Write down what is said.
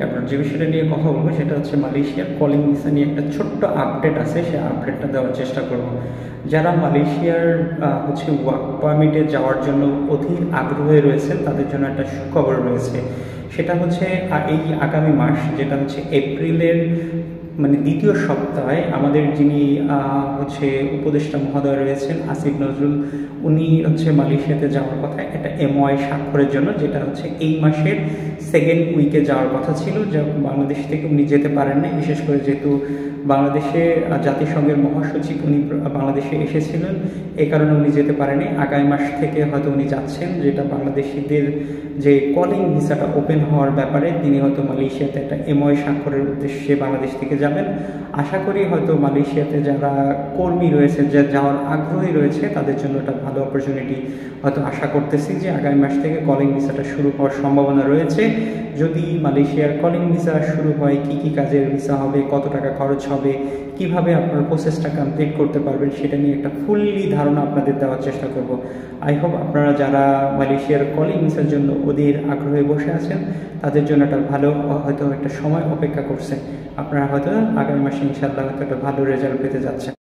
আপনার যে বিষয়টা নিয়ে কথা বলবো সেটা হচ্ছে মালয়েশিয়ার কলিং ভিসা নিয়ে একটা ছোট্ট আপডেট আছে, সেই আপডেটটা দেওয়ার চেষ্টা করব। যারা মালয়েশিয়ার ওয়ার্ক পারমিটে যাওয়ার জন্য অধীর আগ্রহে রয়েছেন তাদের জন্য একটা সুখবর রয়েছে। সেটা হচ্ছে এই আগামী মাস, যেটা হচ্ছে এপ্রিলের দ্বিতীয় সপ্তাহে আমাদের যিনি উপদেষ্টা মহোদয় রয়েছেন আসিফ নজরুল, উনি মালয়েশিয়াতে যাওয়ার কথা একটা এমওআই স্বাক্ষরের জন্য, যেটা এই মাসের সেকেন্ড উইকে যাওয়ার কথা ছিল। যা বাংলাদেশ থেকে উনি যেতে পারেন না, বিশেষ করে যেহেতু বাংলাদেশে জাতিসংঘের মহাসচিব উনি বাংলাদেশে এসেছিলেন, এই কারণে উনি যেতে পারেনি। আগামী মাস থেকে হয়তো উনি যাচ্ছেন, যেটা বাংলাদেশিদের যে কলিং ভিসাটা ওপেন হওয়ার ব্যাপারে তিনি হয়তো মালয়েশিয়াতে একটা এমওআই স্বাক্ষরের উদ্দেশ্যে বাংলাদেশ থেকে যাবেন। আশা করি হয়তো মালয়েশিয়াতে যারা কর্মী রয়েছে, যাওয়ার আগ্রহী রয়েছে, তাদের জন্য একটা ভালো অপরচুনিটি হয়তো আশা করতেছি যে আগামী মাস থেকে কলিং ভিসাটা শুরু হওয়ার সম্ভাবনা রয়েছে। যদি মালয়েশিয়ার কলিং ভিসা শুরু হয়, কি কি কাজের ভিসা হবে, কত টাকা খরচ হবে, কিভাবে আপনার প্রসেসটা কমপ্লিট করতে পারবেন, সেটা নিয়ে একটা ফুললি ধারণা আপনাদের দেওয়ার চেষ্টা করব। আই হোপ আপনারা যারা মালয়েশিয়ার কলিং ভিসার জন্য ওদের আগ্রহে বসে আছেন তাদের জন্য একটা ভালো হয়তো একটা সময় অপেক্ষা করছে। আপনারা হয়তো আগামী মাসে ইনশাআল্লাহ হয়তো একটা ভালো রেজাল্ট পেতে যাচ্ছেন।